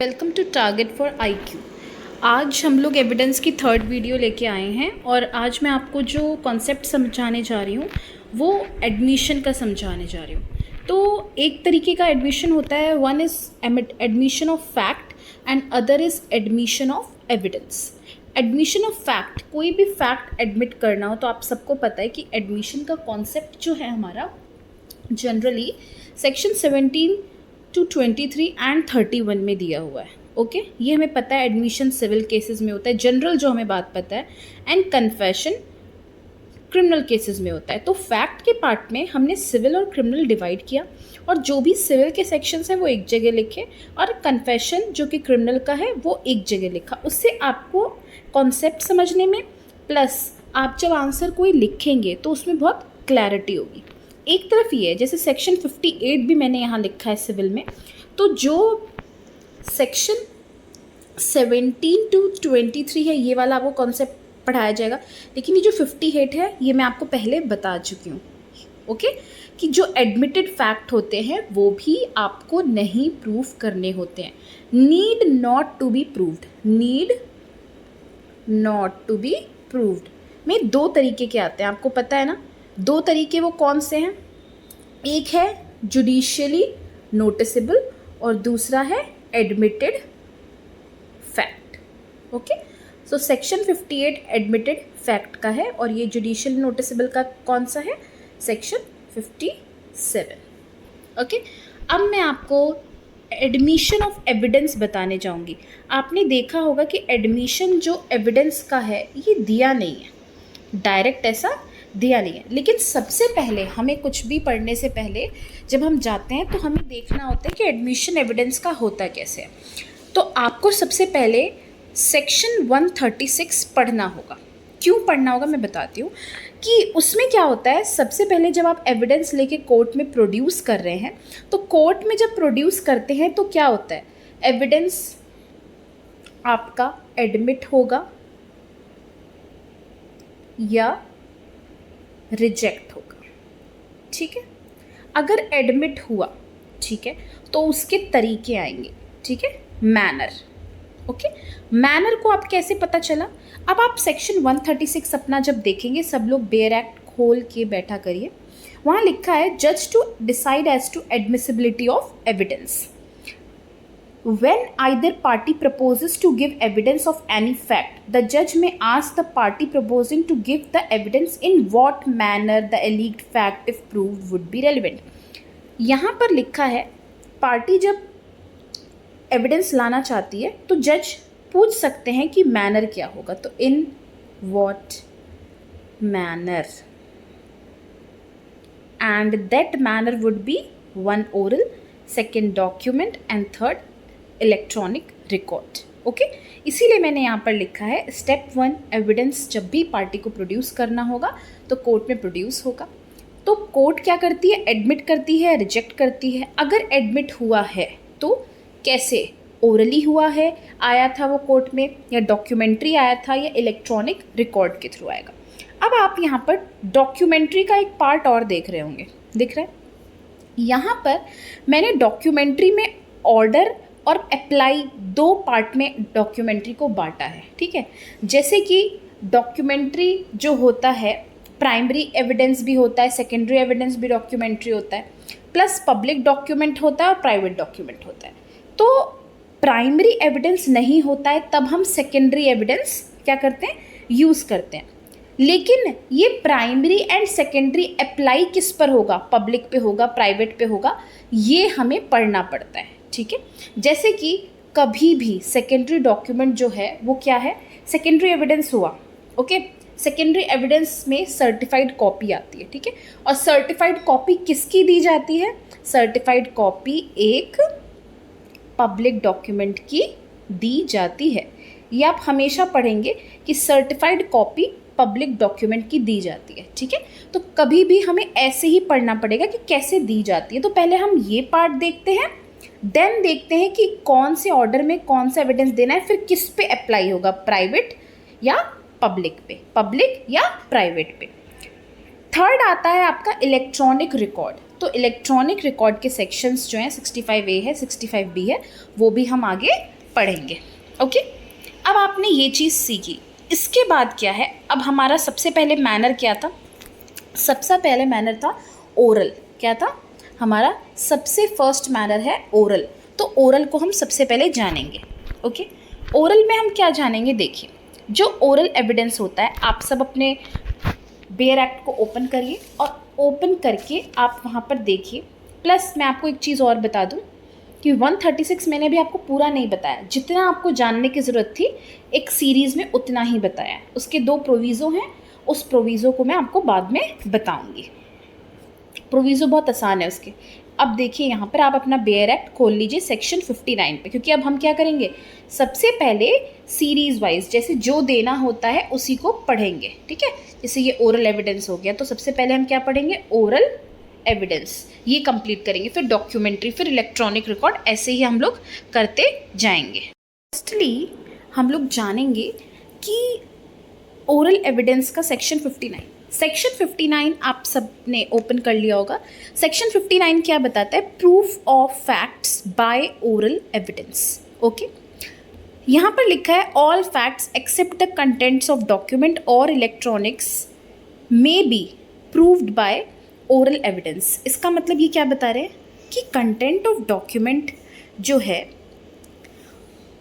Welcome to target for IQ. आज हम लोग एविडेंस की थर्ड वीडियो लेके आए हैं और आज मैं आपको जो कॉन्सेप्ट समझाने जा रही हूँ वो एडमिशन का समझाने जा रही हूँ। तो एक तरीके का एडमिशन होता है, one is admission of fact and other is admission of evidence. Admission of fact, कोई भी फैक्ट एडमिट करना हो तो आप सबको पता है कि एडमिशन का कॉन्सेप्ट जो है हमारा जनरली सेक्शन 17 टू 23 एंड 31 में दिया हुआ है। ओके, ये हमें पता है एडमिशन सिविल केसेस में होता है, जनरल जो हमें बात पता है, एंड कन्फेशन क्रिमिनल केसेस में होता है। तो फैक्ट के पार्ट में हमने सिविल और क्रिमिनल डिवाइड किया और जो भी सिविल के सेक्शंस हैं वो एक जगह लिखे और कन्फेशन जो कि क्रिमिनल का है वो एक जगह लिखा। उससे आपको कॉन्सेप्ट समझने में प्लस आप जब आंसर कोई लिखेंगे तो उसमें बहुत क्लैरिटी होगी। एक तरफ ये है, जैसे सेक्शन 58 भी मैंने यहाँ लिखा है सिविल में, तो जो सेक्शन 17 टू 23 है ये वाला आपको कॉन्सेप्ट पढ़ाया जाएगा, लेकिन ये जो 58 है ये मैं आपको पहले बता चुकी हूँ। ओके, कि जो एडमिटेड फैक्ट होते हैं वो भी आपको नहीं प्रूव करने होते हैं, need not to be proved, need not to be proved में दो तरीके के आते हैं, आपको पता है ना। दो तरीके वो कौन से हैं, एक है जुडिशियली नोटिसेबल और दूसरा है admitted fact. Okay, so section 58 admitted fact का है और ये जुडिशियली नोटिसेबल का कौन सा है, सेक्शन 57। ओके, अब मैं आपको एडमिशन ऑफ एविडेंस बताने जाऊंगी। आपने देखा होगा कि एडमिशन जो एविडेंस का है ये दिया नहीं है, डायरेक्ट ऐसा दिया नहीं है। लेकिन सबसे पहले हमें कुछ भी पढ़ने से पहले जब हम जाते हैं तो हमें देखना होता है कि एडमिशन एविडेंस का होता कैसे है। तो आपको सबसे पहले सेक्शन 136 पढ़ना होगा। क्यों पढ़ना होगा मैं बताती हूँ कि उसमें क्या होता है। सबसे पहले जब आप एविडेंस लेके कोर्ट में प्रोड्यूस कर रहे हैं तो कोर्ट में जब प्रोड्यूस करते हैं तो क्या होता है, एविडेंस आपका एडमिट होगा या रिजेक्ट होगा। ठीक है, अगर एडमिट हुआ ठीक है तो उसके तरीके आएंगे, ठीक है, मैनर। ओके, मैनर को आप कैसे पता चला। अब आप सेक्शन 136 अपना जब देखेंगे, सब लोग बेयर एक्ट खोल के बैठा करिए, वहाँ लिखा है जज to decide as to admissibility of evidence when either party proposes to give evidence of any fact, the judge may ask the party proposing to give the evidence in what manner the alleged fact if proved would be relevant। यहाँ पर लिखा है party जब evidence लाना चाहती है तो जज पूछ सकते हैं कि मैनर क्या होगा, तो इन what manner, and that manner would be one oral, second document and third electronic record. Okay, इसीलिए मैंने यहाँ पर लिखा है स्टेप 1 एविडेंस जब भी पार्टी को प्रोड्यूस करना होगा तो कोर्ट में प्रोड्यूस होगा। तो कोर्ट क्या करती है, एडमिट करती है, रिजेक्ट करती है। अगर एडमिट हुआ है तो कैसे, ओरली हुआ है, आया था वो कोर्ट में, या डॉक्यूमेंट्री आया था, या इलेक्ट्रॉनिक रिकॉर्ड के थ्रू आएगा। अब आप यहाँ पर डॉक्यूमेंट्री का एक पार्ट और देख रहे होंगे, दिख रहा है यहाँ पर मैंने डॉक्यूमेंट्री में ऑर्डर और अप्लाई दो पार्ट में डॉक्यूमेंट्री को बांटा है। ठीक है, जैसे कि डॉक्यूमेंट्री जो होता है प्राइमरी एविडेंस भी होता है, सेकेंडरी एविडेंस भी डॉक्यूमेंट्री होता है, प्लस पब्लिक डॉक्यूमेंट होता है और प्राइवेट डॉक्यूमेंट होता है। तो प्राइमरी एविडेंस नहीं होता है तब हम सेकेंडरी एविडेंस क्या करते हैं, यूज़ करते हैं। लेकिन ये प्राइमरी एंड सेकेंडरी अप्लाई किस पर होगा, पब्लिक पे होगा, प्राइवेट पे होगा, ये हमें पढ़ना पड़ता है। ठीक है, जैसे कि कभी भी सेकेंडरी डॉक्यूमेंट जो है वो क्या है, सेकेंडरी एविडेंस हुआ। ओके, सेकेंडरी एविडेंस में सर्टिफाइड कॉपी आती है। ठीक है, और सर्टिफाइड कॉपी किसकी दी जाती है, सर्टिफाइड कॉपी एक पब्लिक डॉक्यूमेंट की दी जाती है। ये आप हमेशा पढ़ेंगे कि सर्टिफाइड कॉपी पब्लिक डॉक्यूमेंट की दी जाती है। ठीक है, तो कभी भी हमें ऐसे ही पढ़ना पड़ेगा कि कैसे दी जाती है। तो पहले हम ये पार्ट देखते हैं, देन देखते हैं कि कौन से ऑर्डर में कौन सा एविडेंस देना है, फिर किस पे अप्लाई होगा, प्राइवेट या पब्लिक पे, पब्लिक या प्राइवेट पे। थर्ड आता है आपका इलेक्ट्रॉनिक रिकॉर्ड। तो इलेक्ट्रॉनिक रिकॉर्ड के सेक्शंस जो हैं 65A है, 65B है, वो भी हम आगे पढ़ेंगे। ओके, अब आपने ये चीज़ सीखी, इसके बाद क्या है, अब हमारा सबसे पहले मैनर क्या था? सबसे पहले मैनर था ओरल। क्या था हमारा? सबसे फर्स्ट मैनर है ओरल। तो ओरल को हम सबसे पहले जानेंगे। ओके, ओरल में हम क्या जानेंगे? देखिए, जो ओरल एविडेंस होता है, आप सब अपने बेयर एक्ट को ओपन करिए और ओपन करके आप वहाँ पर देखिए। प्लस मैं आपको एक चीज़ और बता दूँ कि 136 मैंने भी आपको पूरा नहीं बताया, जितना आपको जानने की ज़रूरत थी एक सीरीज़ में उतना ही बताया। उसके 2 प्रोविज़ो हैं, उस प्रोविज़ो को मैं आपको बाद में बताऊँगी। प्रोविज़ो बहुत आसान है उसके। अब देखिए यहाँ पर आप अपना बेयर एक्ट खोल लीजिए सेक्शन 59 पे, क्योंकि अब हम क्या करेंगे, सबसे पहले सीरीज़ वाइज जैसे जो देना होता है उसी को पढ़ेंगे। ठीक है, जैसे ये ओरल एविडेंस हो गया, तो सबसे पहले हम क्या पढ़ेंगे? ओरल एविडेंस, ये कंप्लीट करेंगे, फिर डॉक्यूमेंट्री, फिर इलेक्ट्रॉनिक रिकॉर्ड, ऐसे ही हम लोग करते जाएंगे। फर्स्टली हम लोग जानेंगे कि ओरल एविडेंस का सेक्शन 59। सेक्शन 59 आप सब ने ओपन कर लिया होगा। सेक्शन 59 क्या बताता है? Proof of facts by oral evidence. Okay, यहाँ पर लिखा है all facts except the contents of document और electronics may be proved by oral evidence. इसका मतलब ये क्या बता रहे हैं कि कंटेंट ऑफ डॉक्यूमेंट जो है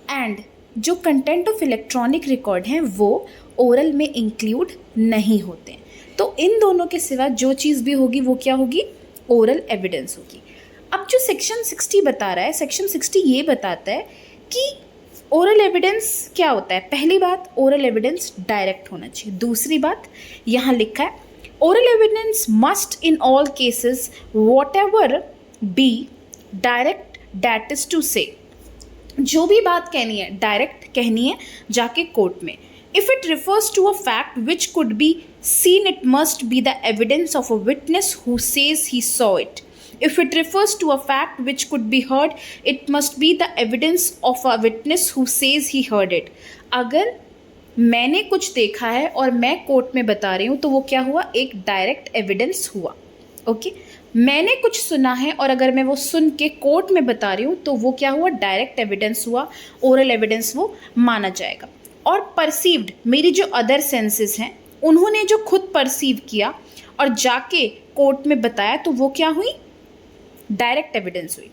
एंड जो कंटेंट ऑफ इलेक्ट्रॉनिक रिकॉर्ड हैं वो ओरल में इंक्लूड नहीं होते हैं। तो इन दोनों के सिवा जो चीज़ भी होगी वो क्या होगी? ओरल एविडेंस होगी। अब जो सेक्शन 60 बता रहा है, सेक्शन 60 ये बताता है कि ओरल एविडेंस क्या होता है। पहली बात, ओरल एविडेंस डायरेक्ट होना चाहिए। दूसरी बात, यहाँ लिखा है oral evidence must in all cases whatever be direct, that is to say, जो भी बात कहनी है डायरेक्ट कहनी है जाके कोर्ट में। If it refers to a fact which could be seen, it must be the evidence of a witness who says he saw it. If it refers to a fact which could be heard, it must be the evidence of a witness who says he heard it. अगर मैंने कुछ देखा है और मैं court में बता रही हूँ तो वो क्या हुआ? एक डायरेक्ट एविडेंस हुआ। ओके, मैंने कुछ सुना है और अगर मैं वो सुन के कोर्ट में बता रही हूँ तो वो क्या हुआ? डायरेक्ट एविडेंस हुआ, ओरल एविडेंस वो माना जाएगा। और परसीव्ड, मेरी जो अदर सेंसेस हैं उन्होंने जो खुद परसीव किया और जाके कोर्ट में बताया तो वो क्या हुई? डायरेक्ट एविडेंस हुई।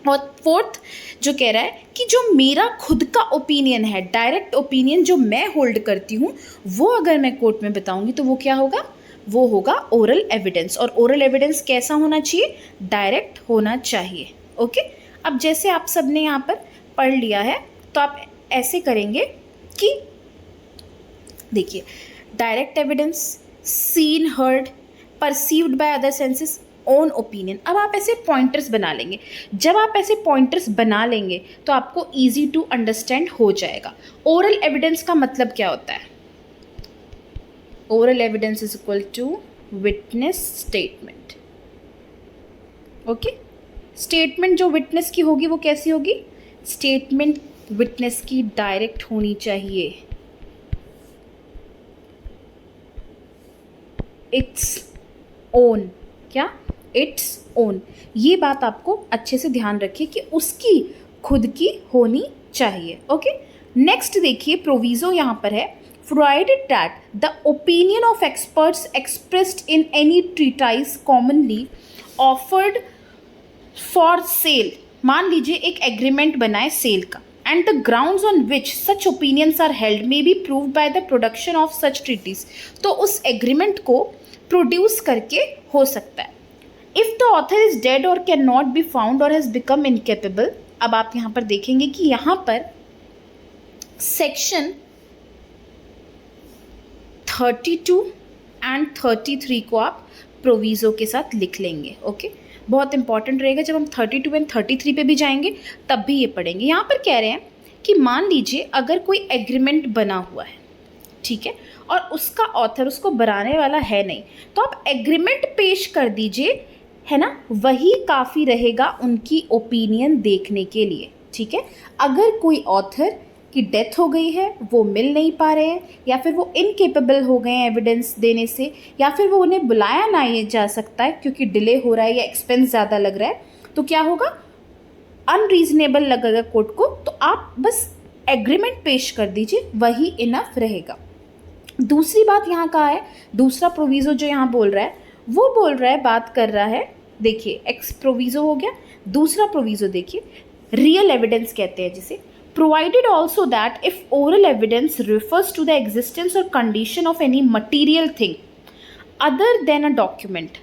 और फोर्थ जो कह रहा है कि जो मेरा खुद का ओपिनियन है, डायरेक्ट ओपिनियन जो मैं होल्ड करती हूँ, वो अगर मैं कोर्ट में बताऊँगी तो वो क्या होगा? वो होगा ओरल एविडेंस। और ओरल एविडेंस कैसा होना चाहिए? डायरेक्ट होना चाहिए। ओके, अब जैसे आप सब ने यहाँ पर पढ़ लिया है तो आप ऐसे करेंगे कि देखिए, direct evidence, seen, heard, perceived by other senses, own opinion. अब आप ऐसे पॉइंटर्स बना लेंगे। जब आप ऐसे पॉइंटर्स बना लेंगे तो आपको इजी टू अंडरस्टैंड हो जाएगा। ओरल एविडेंस का मतलब क्या होता है? Oral evidence is equal to witness statement. Okay, statement जो विटनेस की होगी वो कैसी होगी? स्टेटमेंट विटनेस की डायरेक्ट होनी चाहिए। इट्स ओन, क्या? Its own. ये बात आपको अच्छे से ध्यान रखिए कि उसकी खुद की होनी चाहिए। ओके, नेक्स्ट देखिए, प्रोविजो यहाँ पर है provided that the opinion of experts expressed in any treatise commonly offered for sale, मान लीजिए एक एग्रीमेंट बनाए सेल का, and the grounds on which such opinions are held may be proved by the production of such treatise, तो उस agreement को produce करके हो सकता है। If the author is dead or cannot be found or has become incapable, अब आप यहाँ पर देखेंगे कि यहाँ पर सेक्शन 32 एंड 33 को आप प्रोविज़ो के साथ लिख लेंगे। ओके, बहुत इंपॉर्टेंट रहेगा। जब हम 32 एंड 33 पे भी जाएंगे तब भी ये पढ़ेंगे। यहाँ पर कह रहे हैं कि मान लीजिए अगर कोई एग्रीमेंट बना हुआ है, ठीक है, और उसका ऑथर उसको बनाने वाला है नहीं, तो आप एग्रीमेंट पेश कर दीजिए, है ना, वही काफ़ी रहेगा उनकी ओपिनियन देखने के लिए। ठीक है, अगर कोई ऑथर कि डेथ हो गई है, वो मिल नहीं पा रहे हैं, या फिर वो इनकेपेबल हो गए हैं एविडेंस देने से, या फिर वो उन्हें बुलाया ना ये जा सकता है क्योंकि डिले हो रहा है या एक्सपेंस ज़्यादा लग रहा है, तो क्या होगा, अनरीजनेबल लगेगा कोर्ट को, तो आप बस एग्रीमेंट पेश कर दीजिए, वही इनफ रहेगा। दूसरी बात यहाँ का है, दूसरा प्रोविज़ो जो यहाँ बोल रहा है, वो बोल रहा है, बात कर रहा है, देखिए एक्स प्रोविज़ो हो गया, दूसरा प्रोविज़ो देखिए रियल एविडेंस कहते हैं जिसे, provided also that if oral evidence refers to the existence or condition of any material thing other than a document,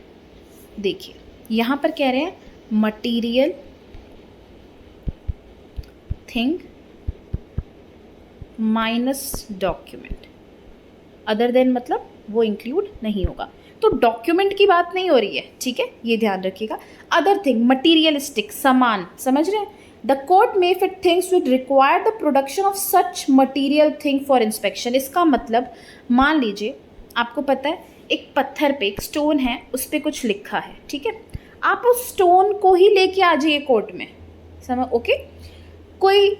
देखिए यहाँ पर कह रहे हैं material thing minus document, other than मतलब वो इंक्लूड नहीं होगा, तो डॉक्यूमेंट की बात नहीं हो रही है, ठीक है, ये ध्यान रखिएगा। अदर थिंग मटीरियलिस्टिक, सामान, समझ रहे हैं, the court may if it things would require the production of such material thing for inspection. इसका मतलब मान लीजिए आपको पता है एक पत्थर पे एक स्टोन है, उस पर कुछ लिखा है, ठीक है, आप उस स्टोन को ही लेके आ जाइए कोर्ट में, समझ, ओके। कोई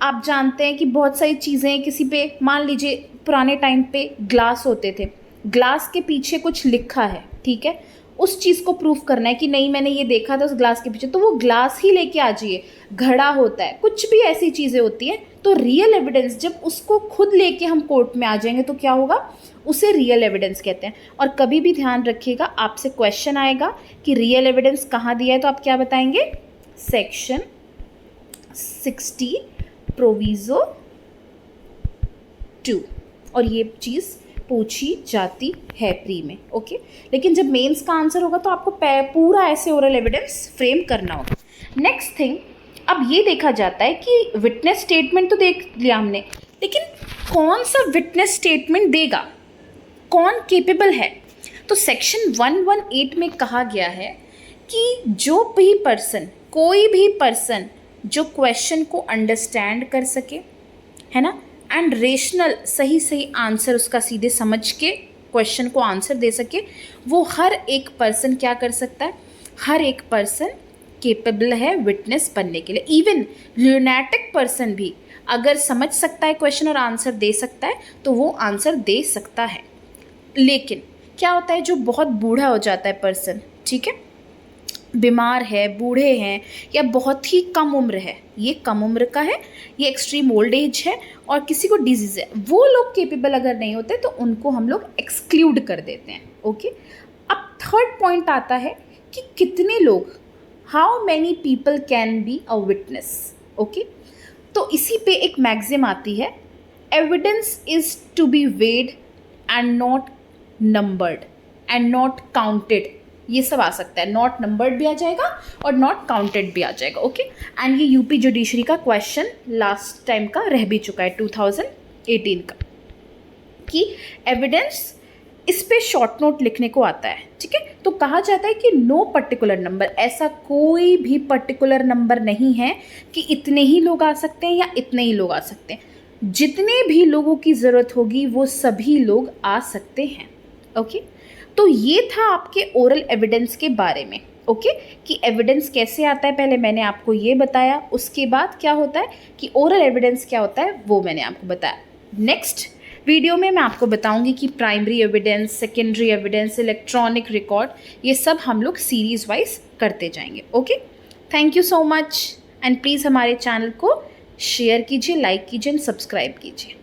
आप जानते हैं कि बहुत सारी चीज़ें किसी पे, मान लीजिए पुराने टाइम पे ग्लास होते थे, ग्लास के पीछे कुछ लिखा है, ठीक है, उस चीज़ को प्रूफ करना है कि नहीं मैंने ये देखा था उस ग्लास के पीछे, तो वो ग्लास ही लेके आ जाइए। घड़ा होता है, कुछ भी ऐसी चीज़ें होती हैं, तो रियल एविडेंस जब उसको खुद लेके हम कोर्ट में आ जाएंगे तो क्या होगा, उसे रियल एविडेंस कहते हैं। और कभी भी ध्यान रखिएगा, आपसे क्वेश्चन आएगा कि रियल एविडेंस कहाँ दिया है, तो आप क्या बताएंगे, सेक्शन 60 प्रोविज़ो 2, और ये चीज़ पूछी जाती है प्री में, ओके। लेकिन जब मेंस का आंसर होगा तो आपको पूरा ऐसे ओरल एविडेंस फ्रेम करना होगा। नेक्स्ट थिंग, अब ये देखा जाता है कि विटनेस स्टेटमेंट तो देख लिया हमने, लेकिन कौन सा विटनेस स्टेटमेंट देगा, कौन केपेबल है। तो सेक्शन 118 में कहा गया है कि जो भी पर्सन, कोई भी पर्सन जो क्वेश्चन को अंडरस्टैंड कर सके, है ना, एंड रेशनल, सही सही आंसर उसका सीधे समझ के क्वेश्चन को आंसर दे सके, वो हर एक पर्सन क्या कर सकता है, हर एक पर्सन केपेबल है विटनेस बनने के लिए। इवन ल्यूनेटिक पर्सन भी अगर समझ सकता है क्वेश्चन और आंसर दे सकता है तो वो आंसर दे सकता है। लेकिन क्या होता है, जो बहुत बूढ़ा हो जाता है पर्सन, ठीक है, बीमार है, बूढ़े हैं, या बहुत ही कम उम्र है, ये कम उम्र का है, ये एक्सट्रीम ओल्ड एज है, और किसी को डिजीज़ है, वो लोग केपेबल अगर नहीं होते तो उनको हम लोग एक्सक्लूड कर देते हैं, ओके। अब थर्ड पॉइंट आता है कि कितने लोग, how many people can be a witness, okay. तो इसी पे एक मैक्सिम आती है, evidence is to be weighed and not numbered and not counted, ये सब आ सकता है, नॉट नंबर्ड भी आ जाएगा और नॉट काउंटेड भी आ जाएगा, ओके। एंड ये यूपी जुडिशरी का क्वेश्चन लास्ट टाइम का रह भी चुका है 2018 का, कि एविडेंस, इस पे शॉर्ट नोट लिखने को आता है, ठीक है। तो कहा जाता है कि नो पर्टिकुलर नंबर, ऐसा कोई भी पर्टिकुलर नंबर नहीं है कि इतने ही लोग आ सकते हैं या इतने ही लोग आ सकते हैं, जितने भी लोगों की ज़रूरत होगी वो सभी लोग आ सकते हैं, ओके। तो ये था आपके ओरल एविडेंस के बारे में, ओके, कि एविडेंस कैसे आता है, पहले मैंने आपको ये बताया, उसके बाद क्या होता है कि ओरल एविडेंस क्या होता है वो मैंने आपको बताया। नेक्स्ट वीडियो में मैं आपको बताऊंगी कि primary evidence, secondary evidence, electronic record, ये सब हम लोग सीरीज़ वाइज करते जाएंगे, okay. Thank you so much, and please हमारे चैनल को शेयर कीजिए, लाइक कीजिए एंड सब्सक्राइब कीजिए।